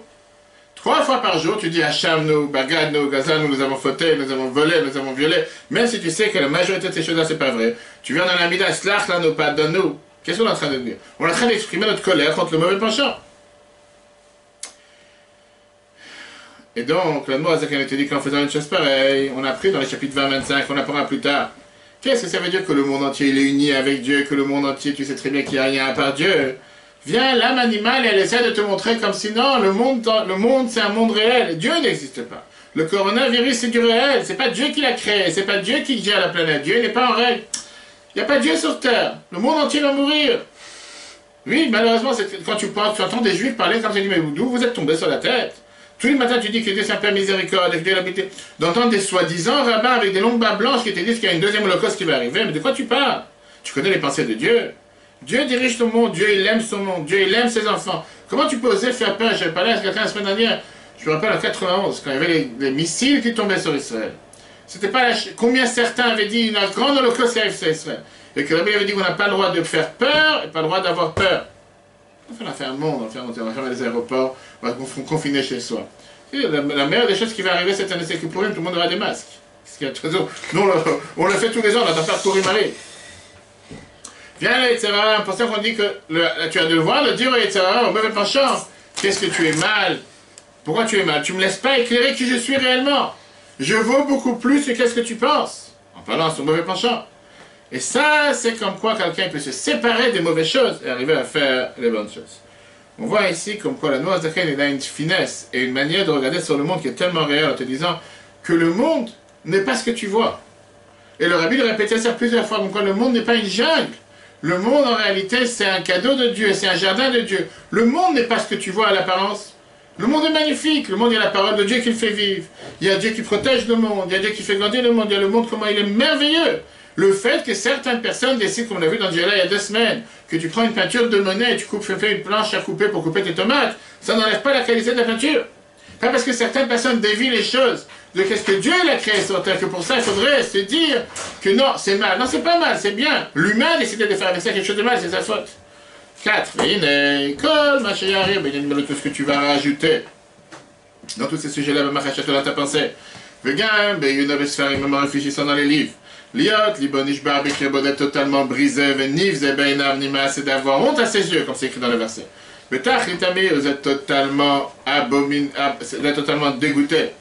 Speaker 1: 3 fois par jour, tu dis Hacham nous, Bagad nous, Gazal nous avons fauté, nous avons volé, nous avons violé. Même si tu sais que la majorité de ces choses-là, c'est pas vrai. Tu viens dans la Mida, Slach là, nous, pardonne-nous. Qu'est-ce qu'on est en train de dire? On est en train d'exprimer notre colère contre le mauvais penchant. Et donc, le mot Azakan te dit qu'en faisant une chose pareille, on a appris dans les chapitres 20-25, on apprendra plus tard. Qu'est-ce que ça veut dire que le monde entier il est uni avec Dieu, que le monde entier, tu sais très bien qu'il n'y a rien à part Dieu? Viens, l'âme animale, elle essaie de te montrer comme si non, le monde c'est un monde réel. Dieu n'existe pas. Le coronavirus c'est du réel, c'est pas Dieu qui l'a créé, c'est pas Dieu qui gère la planète. Dieu n'est pas en règle. Il n'y a pas Dieu sur terre. Le monde entier va mourir. Oui, malheureusement, quand tu entends des juifs parler comme ça, tu dis, mais d'où vous êtes tombés sur la tête? Tous les matins, tu dis que Dieu c'est un Père miséricorde, que Dieu l'habité. D'entendre des soi-disant rabbins avec des longues barbes blanches qui te disent qu'il y a une deuxième holocauste qui va arriver. Mais de quoi tu parles? Tu connais les pensées de Dieu. Dieu dirige ton monde, Dieu il aime son monde, Dieu il aime ses enfants. Comment tu peux oser faire peur? J'ai parlé à quelqu'un la semaine dernière, je me rappelle en 91, quand il y avait les missiles qui tombaient sur Israël. C'était pas combien certains avaient dit une grande holocauste qui arrive sur Israël. Et que la Bible avait dit qu'on n'a pas le droit de faire peur et pas le droit d'avoir peur. On va faire un monde, on va faire les aéroports, on va confiner chez soi. Et la meilleure des choses qui va arriver cette année, c'est que pour tout le monde aura des masques. Nous, on le fait tous les ans, on n'attend pas que Purim arrive. Viens là, etc. Pour ça qu'on dit que tu as de le voir, le dire, etc. Au mauvais penchant. Qu'est-ce que tu es mal? Pourquoi tu es mal? Tu ne me laisses pas éclairer qui je suis réellement. Je vaux beaucoup plus que qu'est-ce que tu penses. En parlant à son mauvais penchant. Et ça, c'est comme quoi quelqu'un peut se séparer des mauvaises choses et arriver à faire les bonnes choses. On voit ici comme quoi la Noah Zaken, il a une finesse et une manière de regarder sur le monde qui est tellement réelle en te disant que le monde n'est pas ce que tu vois. Et le Rabbi le répétait ça plusieurs fois, comme quoi le monde n'est pas une jungle. Le monde, en réalité, c'est un cadeau de Dieu, c'est un jardin de Dieu. Le monde n'est pas ce que tu vois à l'apparence. Le monde est magnifique, le monde, il y a la parole de Dieu qui le fait vivre. Il y a Dieu qui protège le monde, il y a Dieu qui fait grandir le monde, il y a le monde, comment il est merveilleux. Le fait que certaines personnes décident, comme on l'a vu dans Dieu il y a 2 semaines, que tu prends une peinture de Monet et tu fais une planche à couper pour couper tes tomates, ça n'enlève pas la qualité de la peinture. Pas parce que certaines personnes dévient les choses de qu'est-ce que Dieu a créé sur terre, que pour ça il faudrait se dire que non, c'est mal. Non, c'est pas mal, c'est bien. L'humain a décidé de faire avec ça quelque chose de mal, c'est sa faute. 4. École, ma chérie, tout ce que tu vas rajouter dans tous ces sujets-là, ta pensée. Vegan, même en réfléchissant dans les livres. Liot, libonish barbe qui est totalement brisé, venif, zebeinav, nima, c'est d'avoir honte à ses yeux, comme c'est écrit dans le verset. Mais tachritami, vous êtes totalement totalement dégoûté.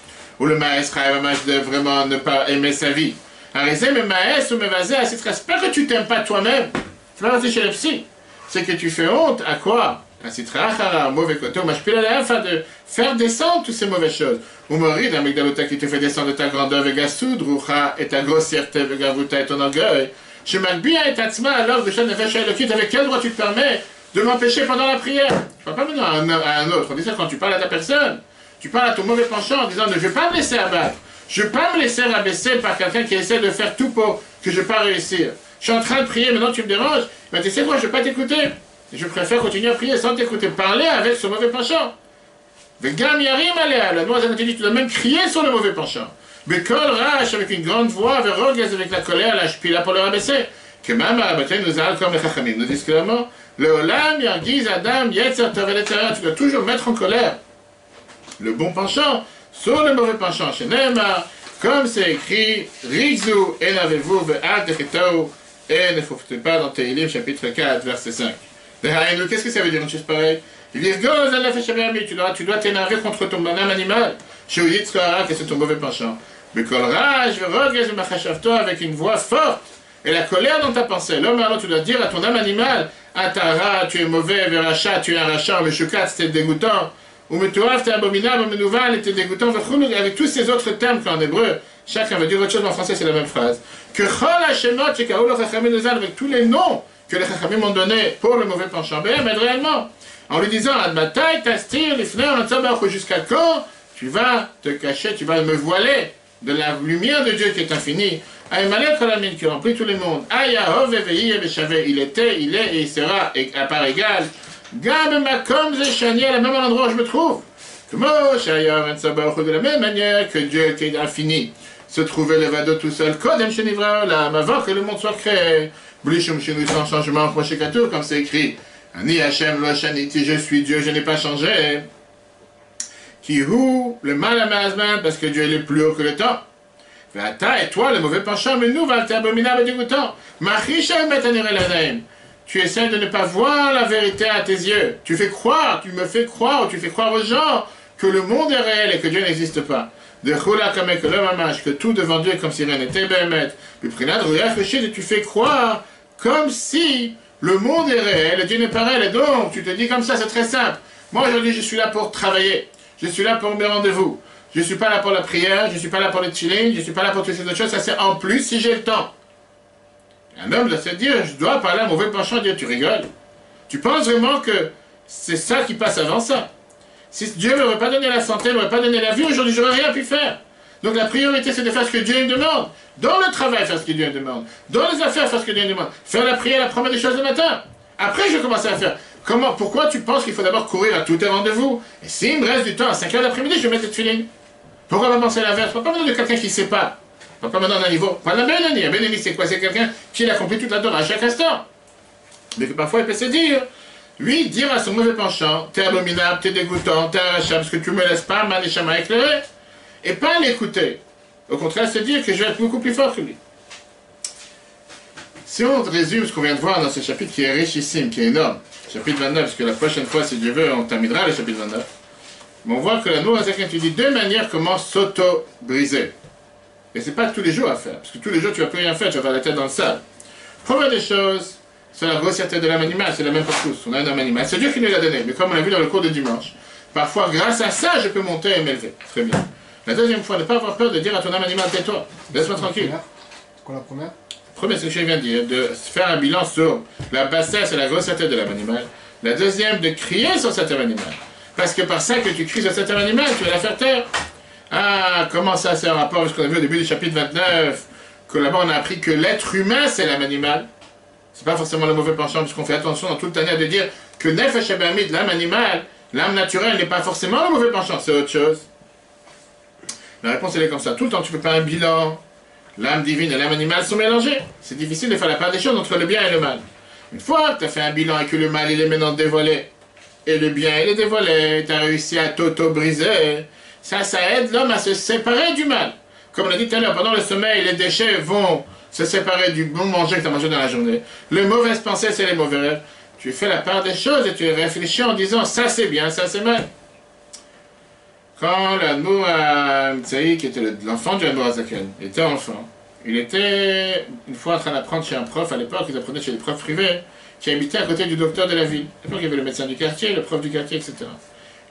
Speaker 1: Ou le maestro de vraiment ne pas aimer sa vie. Arrêtez, mais maestro, mais vas-y, c'est pas que tu t'aimes pas toi-même. C'est pas parti chez le psy. C'est que tu fais honte à quoi? Un mauvais côté, afin de faire descendre toutes ces mauvaises choses. Ou mourir d'un migdalota qui te fait descendre de ta grandeur, vegasud, roucha, et ta grossièreté, vegavuta, et ton orgueil. Chez Malbia et Tatsma, alors de chaîne de fèche avec avec quel droit tu te permets de m'empêcher pendant la prière? Je ne parle pas maintenant à un autre. On dit ça quand tu parles à ta personne. Tu parles à ton mauvais penchant en disant ne, je ne vais pas me laisser abattre. Je ne vais pas me laisser rabaisser par quelqu'un qui essaie de faire tout pour que je ne vais pas réussir. Je suis en train de prier, maintenant tu me déranges. Mais tu sais quoi, je ne vais pas t'écouter. Je préfère continuer à prier sans t'écouter. Parler avec ce mauvais penchant. Vegam yarim alea. La noix a dit tu dois même crier sur le mauvais penchant. Mais kol rach avec une grande voix, verogaz avec la colère, la shpila pour le rabaisser. Que même à la nous a comme les chachamim. Nous disent clairement le olam yargiz adam yetzer tov etc. Tu dois toujours mettre en colère le bon penchant sur le mauvais penchant. Chez Neymar, comme c'est écrit, Rizu enavez-vous ve'ad dechetau et ne faufutez pas dans Tehillim chapitre 4 verset 5. Qu'est-ce que ça veut dire une chose pareille? Il dit tu dois t'énerver contre ton âme animal. Chez Yitzhak, que c'est ton mauvais penchant. Mais kol raj ve'rogez machashavto avec une voix forte et la colère dans ta pensée. L'homme, alors tu dois dire à ton âme animale, Atara, tu es mauvais, Veracha, tu es un rachat, Meshukat, c'était dégoûtant, ou Metuaf, t'es abominable, Menouval, t'es dégoûtant, avec tous ces autres termes qu'en hébreu, chacun veut dire autre chose, mais en français c'est la même phrase. Que Chol Hashemot, Shekaou le Chachamim Nuzal, avec tous les noms que les Chachamim m'ont donnés pour le mauvais penchant, mais réellement, en lui disant, Admatai, Tastir, Lifnei, jusqu'à quand tu vas te cacher, tu vas me voiler de la lumière de Dieu qui est infinie. Aïmalek Kolamin, qui remplit tout le monde. Ayahov Evei Ebeshavé, il était, il est et il sera à part égale. Gab Makom Zeshani, à la même endroit où je me trouve. Que Moshe Ayah Mensabaruch, de la même manière que Dieu qui est infini se trouvait le vado tout seul. Kodem Shenivra Olam, avant que le monde soit créé. Blishum Shinu sans changement, Prochekatou, comme c'est écrit. Ani Hashem Lo Shaniti, je suis Dieu, je n'ai pas changé. Kihu, le mal à Mazman, parce que Dieu est le plus haut que le temps. Vata, et toi, le mauvais penchant, mais nous, Valter abominable et dégoûtant. Machisha Metanireladaim. Tu essaies de ne pas voir la vérité à tes yeux. Tu fais croire, tu me fais croire, tu fais croire aux gens que le monde est réel et que Dieu n'existe pas. De Chula Kamek le Mamash, que tout devant Dieu est comme si rien n'était Behemet. Puis Prinad, réfléchis et tu fais croire comme si le monde est réel et Dieu n'est pas réel. Et donc, tu te dis comme ça, c'est très simple. Moi, aujourd'hui, je suis là pour travailler. Je suis là pour mes rendez-vous. Je ne suis pas là pour la prière, je ne suis pas là pour le chilling, je ne suis pas là pour toutes ces autres choses. Ça, c'est en plus si j'ai le temps. Un homme doit se dire, je dois parler à mauvais penchant, dire, tu rigoles. Tu penses vraiment que c'est ça qui passe avant ça? Si Dieu ne m'aurait pas donné la santé, ne m'aurait pas donné la vie, aujourd'hui, je n'aurais rien pu faire. Donc la priorité, c'est de faire ce que Dieu me demande. Dans le travail, faire ce que Dieu me demande. Dans les affaires, faire ce que Dieu me demande. Faire la prière, la première des choses le matin. Après, je commence à faire. Pourquoi tu penses qu'il faut d'abord courir à tous tes rendez-vous? Et s'il me reste du temps à 5 h l'après-midi, je vais mettre le feeling. Pourquoi pas penser à l'inverse? Pas maintenant de quelqu'un qui ne sait pas. Pas maintenant d'un niveau. Pas la Benoni. Un Benoni, c'est quoi? C'est quelqu'un qui accomplit toute la Torah à chaque instant. Mais que parfois il peut se dire, oui, dire à son mauvais penchant, t'es abominable, t'es dégoûtant, t'es un rachat, parce que tu me laisses pas, Maneshama éclairé. Et pas l'écouter. Au contraire, se dire que je vais être beaucoup plus fort que lui. Si on résume ce qu'on vient de voir dans ce chapitre qui est richissime, qui est énorme, chapitre 29, parce que la prochaine fois, si Dieu veut, on terminera le chapitre 29. Mais on voit que la Noura Zaken, tu dis deux manières comment s'auto-briser. Et c'est pas tous les jours à faire, parce que tous les jours tu vas plus rien faire, tu vas avoir la tête dans le sable. Première des choses, c'est la grossièreté de l'âme animale, c'est la même pour tous. On a une âme animale, c'est Dieu qui nous l'a donné, mais comme on l'a vu dans le cours de dimanche, parfois grâce à ça, je peux monter et m'élever. Très bien. La deuxième fois, ne pas avoir peur de dire à ton âme animale, tais-toi, laisse-moi tranquille.
Speaker 2: C'est quoi la première?
Speaker 1: Première, c'est ce que je viens de dire, de faire un bilan sur la bassesse et la grossièreté de l'âme animale. La deuxième, de crier sur cette âme animale. Parce que par ça que tu cries sur cette âme animale, tu vas la faire taire. Ah, comment ça, c'est un rapport avec ce qu'on a vu au début du chapitre 29, que là-bas on a appris que l'être humain, c'est l'âme animale. C'est pas forcément le mauvais penchant, puisqu'on fait attention dans toute l'année de dire que Nefesh Habamid, l'âme animale, l'âme naturelle n'est pas forcément le mauvais penchant, c'est autre chose. La réponse, elle est comme ça. Tout le temps, tu ne fais pas un bilan. L'âme divine et l'âme animale sont mélangées. C'est difficile de faire la part des choses entre le bien et le mal. Une fois que tu as fait un bilan et que le mal, il est maintenant dévoilé, et le bien, il est dévoilé, tu as réussi à t'auto-briser, ça aide l'homme à se séparer du mal. Comme on l'a dit tout à l'heure, pendant le sommeil, les déchets vont se séparer du bon manger que tu as mangé dans la journée. Les mauvaises pensées, c'est les mauvais rêves. Tu fais la part des choses et tu réfléchis en disant, ça c'est bien, ça c'est mal. Quand l'Admour Tsaï, qui était l'enfant du Admour Azaken, était enfant, il était une fois en train d'apprendre chez un prof, à l'époque, ils apprenaient chez les profs privés, qui habitait à côté du docteur de la ville. À l'époque, il y avait le médecin du quartier, le prof du quartier, etc.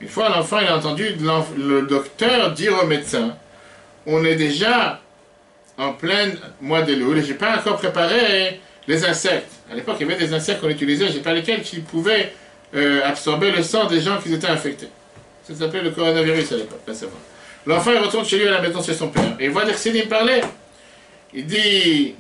Speaker 1: Une fois, l'enfant, il a entendu le docteur dire au médecin, on est déjà en plein mois de Loul et je n'ai pas encore préparé les insectes. À l'époque, il y avait des insectes qu'on utilisait, je ne sais pas lesquels, qui pouvaient absorber le sang des gens qui étaient infectés. Ça s'appelait le coronavirus à l'époque, là c'est vrai. L'enfant il retourne chez lui à la maison chez son père. Et il voit des Chassidim parler. Il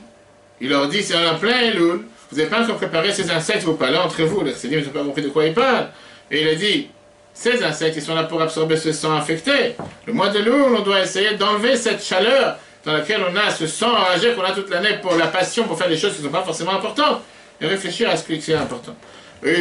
Speaker 1: leur dit, c'est en plein Elul, vous n'avez pas encore préparé ces insectes, vous parlez entre vous. Les Chassidim n'ont pas compris de quoi il parle. Et il a dit, ces insectes, ils sont là pour absorber ce sang infecté. Le mois de Elul, on doit essayer d'enlever cette chaleur dans laquelle on a ce sang enragé qu'on a toute l'année pour la passion, pour faire des choses qui ne sont pas forcément importantes. Et réfléchir à ce qui est important. Eux,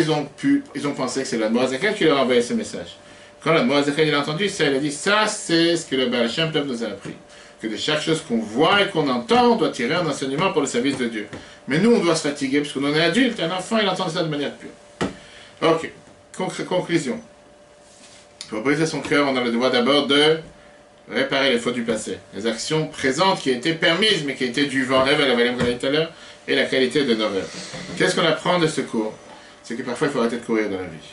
Speaker 1: ils ont pensé que c'est l'Admour Azaken qui leur a envoyé ce message. Quand l'Admour Azaken il a entendu ça, il a dit, ça c'est ce que le Baal Shem Tov nous a appris. Que de chaque chose qu'on voit et qu'on entend, on doit tirer un enseignement pour le service de Dieu. Mais nous, on doit se fatiguer, parce qu'on est adulte, un enfant, il entend ça de manière pure. Ok, conclusion. Pour briser son cœur, on a le devoir d'abord de réparer les fautes du passé. Les actions présentes qui étaient permises, mais qui étaient du vent rêve, la valeur qu'on a dit tout à l'heure, et la qualité de nos rêves. Qu'est-ce qu'on apprend de ce cours? C'est que parfois il faut arrêter de courir dans la vie.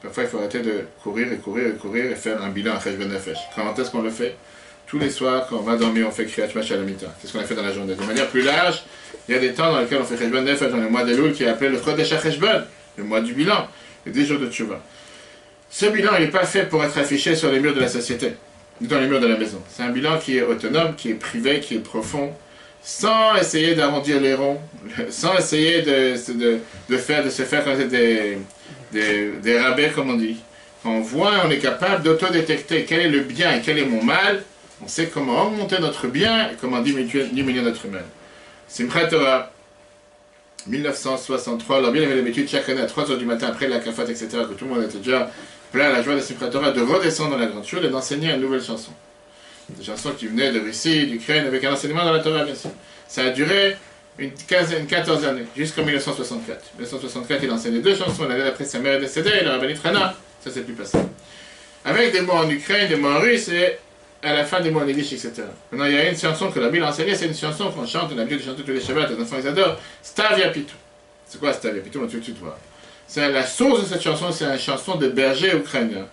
Speaker 1: Parfois il faut arrêter de courir et courir et courir et faire un bilan à Cheshbon Nefesh. Quand est-ce qu'on le fait? Tous les soirs, quand on va dormir, on fait Kriyat Shema Shalamita. C'est ce qu'on a fait dans la journée. De manière plus large, il y a des temps dans lesquels on fait Cheshbon Nefesh, dans le mois d'Elul, qui est appelé le Chodesh HaCheshbon, le mois du bilan, les 10 jours de Tchouva. Ce bilan, il n'est pas fait pour être affiché sur les murs de la société, ni dans les murs de la maison. C'est un bilan qui est autonome, qui est privé, qui est profond, sans essayer d'arrondir les ronds, sans essayer de se faire des rabais, comme on dit. Quand on voit, on est capable d'autodétecter quel est le bien et quel est mon mal, on sait comment augmenter notre bien et comment diminuer notre mal. Simchat Torah, 1963, alors bien il avait l'habitude chaque année à 3 h du matin, après la kafat, etc., que tout le monde était déjà plein à la joie de Simchat Torah, de redescendre dans la grande choule et d'enseigner une nouvelle chanson. Des chansons qui venaient de Russie, d'Ukraine, avec un enseignement dans la Torah, bien sûr. Ça a duré une 14 années, jusqu'en 1964. En 1964, il a enseigné 2 chansons, l'année d'après sa mère est décédée, il a rabbinit Rana, ça s'est plus passé. Avec des mots en Ukraine, des mots en russe, et à la fin des mots en yiddish, etc. Maintenant, il y a une chanson que la Bible a enseignée, c'est une chanson qu'on chante, on a l'habitude de chanter tous les Shabbats, les enfants ils adorent, Stav Yapitou. C'est quoi Stav Yapitou? On va tout de suite voir. C'est la source de cette chanson, c'est une chanson de berger ukrainien,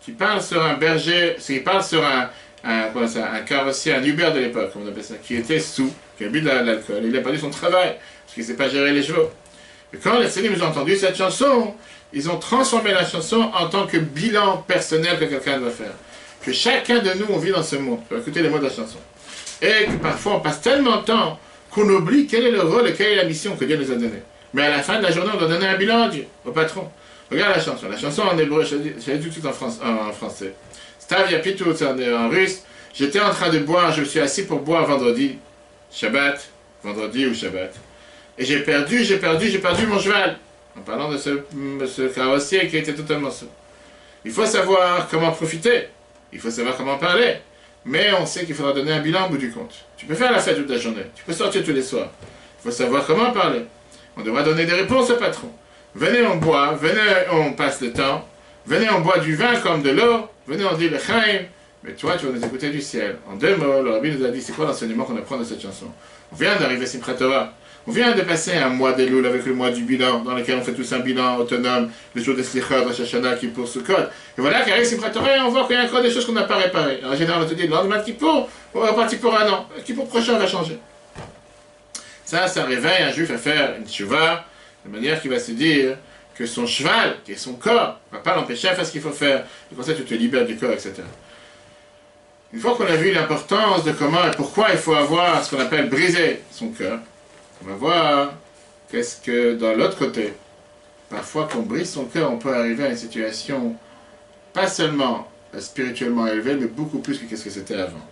Speaker 1: qui parle sur un berger, qui parle sur un carrossier, un Uber de l'époque, comme on appelle ça, qui était sous, qui a bu de l'alcool, il a perdu son travail, parce qu'il ne sait pas gérer les chevaux. Et quand les Sélim ont entendu cette chanson, ils ont transformé la chanson en tant que bilan personnel que quelqu'un doit faire. Que chacun de nous, on vit dans ce monde. On va écouter les mots de la chanson. Et que parfois, on passe tellement de temps qu'on oublie quel est le rôle et quelle est la mission que Dieu nous a donnée. Mais à la fin de la journée, on doit donner un bilan à Dieu, au patron. Regarde la chanson. La chanson en hébreu, je l'ai tout de suite en français. Stav Yapitou, c'est en russe. J'étais en train de boire, je me suis assis pour boire vendredi, Shabbat, vendredi ou Shabbat. Et j'ai perdu mon cheval. En parlant de ce carrossier qui était totalement saoul. Il faut savoir comment profiter. Il faut savoir comment parler. Mais on sait qu'il faudra donner un bilan au bout du compte. Tu peux faire la fête toute la journée. Tu peux sortir tous les soirs. Il faut savoir comment parler. On devra donner des réponses au patron. Venez, on boit. Venez, on passe le temps. Venez, on boit du vin comme de l'eau. Venez, on dit le chaim. Mais toi, tu vas nous écouter du ciel. En 2 mots, le rabbi nous a dit, c'est quoi l'enseignement qu'on apprend de cette chanson? On vient d'arriver Simchat Torah. On vient de passer un mois d'Elul avec le mois du bilan, dans lequel on fait tous un bilan autonome, le jour des Slichot, Rosh Hashanah, Kippour, Sukkot. Et voilà qu'arrive Simchat Torah, on voit qu'il y a encore des choses qu'on n'a pas réparées. En général, on te dit, le lendemain de Kippour, on va repartir pour un an. Le Kippour prochain va changer. Ça réveille un juif à faire une tchouva, de manière qu'il va se dire que son cheval, qui est son corps, ne va pas l'empêcher à faire ce qu'il faut faire. Et comme ça, tu te libères du corps, etc. Une fois qu'on a vu l'importance de comment et pourquoi il faut avoir ce qu'on appelle briser son cœur, on va voir qu'est-ce que dans l'autre côté, parfois quand on brise son cœur, on peut arriver à une situation pas seulement spirituellement élevée, mais beaucoup plus que qu'est-ce que c'était avant.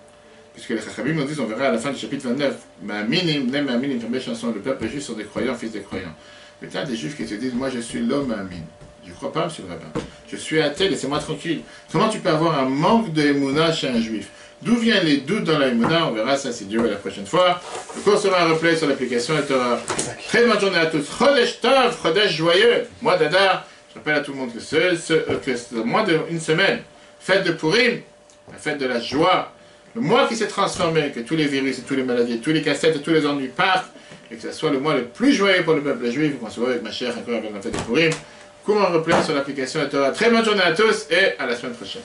Speaker 1: Puisque les Chachamim nous disent, on verra à la fin du chapitre 29, Ma'aminim, une fameuse chanson, le peuple juif sont des croyants, fils des croyants. Mais tu as des juifs qui te disent, moi je suis l'homme Amin. Je ne crois pas, monsieur le rabbin. Je suis athée, laissez-moi tranquille. Comment tu peux avoir un manque de émouna chez un juif? D'où viennent les doutes dans la émouna? On verra ça si Dieu veut la prochaine fois. Le cours sera un replay sur l'application et Torah. Très bonne journée à tous. Chodesh Tov, Chodesh joyeux. Moi, Dada, je rappelle à tout le monde que c'est moins d'une semaine, fête de Purim, la fête de la joie, le mois qui s'est transformé, que tous les virus et toutes les maladies, tous les cassettes et tous les ennuis partent, et que ce soit le mois le plus joyeux pour le peuple juif, qu'on se voit avec ma chère encore avec la fête de Purim. Cours en replay sur l'application et Torah. Très bonne journée à tous et à la semaine prochaine.